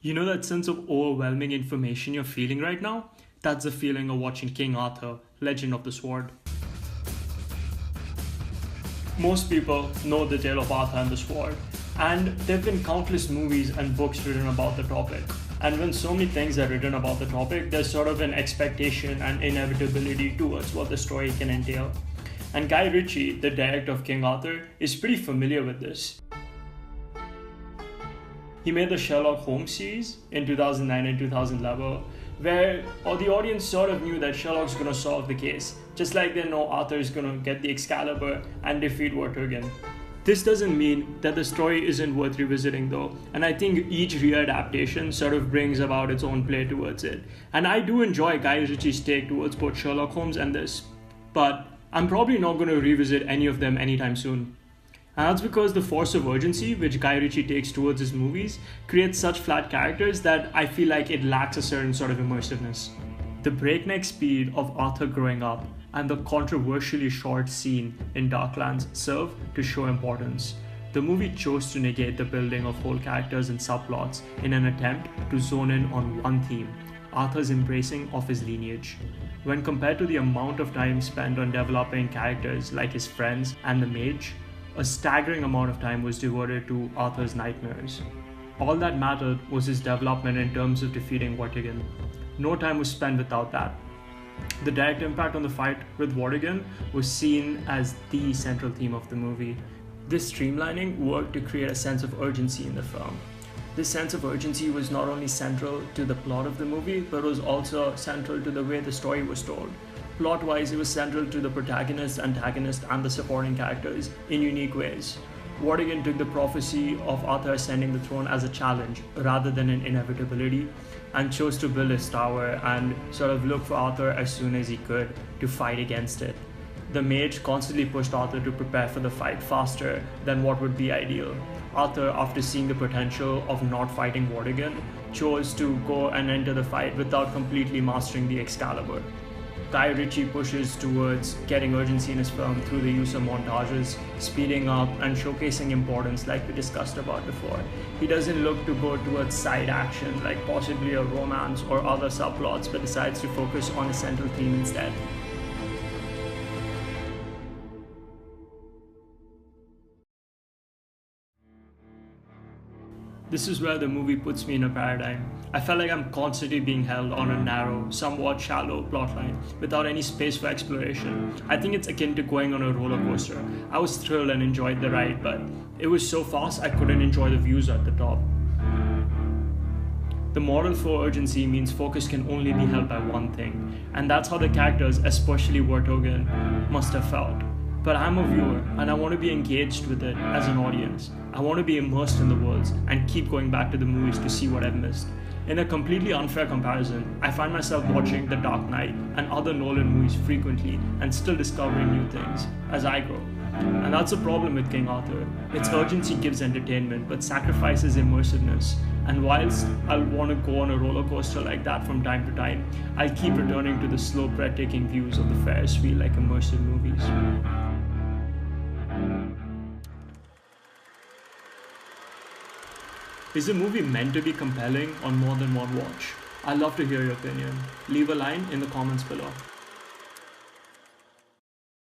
You know that sense of overwhelming information you're feeling right now? That's the feeling of watching King Arthur, Legend of the Sword. Most people know the tale of Arthur and the Sword, and there have been countless movies and books written about the topic. And when so many things are written about the topic, there's sort of an expectation and inevitability towards what the story can entail. And Guy Ritchie, the director of King Arthur, is pretty familiar with this. He made the Sherlock Holmes series in 2009 and 2011, where the audience sort of knew that Sherlock's going to solve the case, just like they know Arthur is going to get the Excalibur and defeat Vortigern. This doesn't mean that the story isn't worth revisiting though, and I think each readaptation sort of brings about its own play towards it. And I do enjoy Guy Ritchie's take towards both Sherlock Holmes and this, but I'm probably not going to revisit any of them anytime soon. And that's because the force of urgency which Guy Ritchie takes towards his movies creates such flat characters that I feel like it lacks a certain sort of immersiveness. The breakneck speed of Arthur growing up and the controversially short scene in Darklands serve to show importance. The movie chose to negate the building of whole characters and subplots in an attempt to zone in on one theme, Arthur's embracing of his lineage. When compared to the amount of time spent on developing characters like his friends and the mage, a staggering amount of time was devoted to Arthur's nightmares. All that mattered was his development in terms of defeating Vortigern. No time was spent without that. The direct impact on the fight with Vortigern was seen as the central theme of the movie. This streamlining worked to create a sense of urgency in the film. This sense of urgency was not only central to the plot of the movie, but was also central to the way the story was told. Plot-wise, it was central to the protagonist, antagonist, and the supporting characters in unique ways. Vortigern took the prophecy of Arthur ascending the throne as a challenge rather than an inevitability, and chose to build his tower and sort of look for Arthur as soon as he could to fight against it. The mage constantly pushed Arthur to prepare for the fight faster than what would be ideal. Arthur, after seeing the potential of not fighting Vortigern, chose to go and enter the fight without completely mastering the Excalibur. Guy Ritchie pushes towards getting urgency in his film through the use of montages, speeding up and showcasing importance like we discussed about before. He doesn't look to go towards side action like possibly a romance or other subplots, but decides to focus on a central theme instead. This is where the movie puts me in a paradigm. I felt like I'm constantly being held on a narrow, somewhat shallow plotline without any space for exploration. I think it's akin to going on a roller coaster. I was thrilled and enjoyed the ride, but it was so fast I couldn't enjoy the views at the top. The moral for urgency means focus can only be held by one thing, and that's how the characters, especially Vortigern, must have felt. But I'm a viewer, and I want to be engaged with it as an audience. I want to be immersed in the worlds and keep going back to the movies to see what I've missed. In a completely unfair comparison, I find myself watching The Dark Knight and other Nolan movies frequently and still discovering new things as I grow. And that's the problem with King Arthur. Its urgency gives entertainment but sacrifices immersiveness. And whilst I'll want to go on a roller coaster like that from time to time, I'll keep returning to the slow, breathtaking views of the Ferris wheel like immersive movies. Is the movie meant to be compelling on more than one watch? I'd love to hear your opinion. Leave a line in the comments below.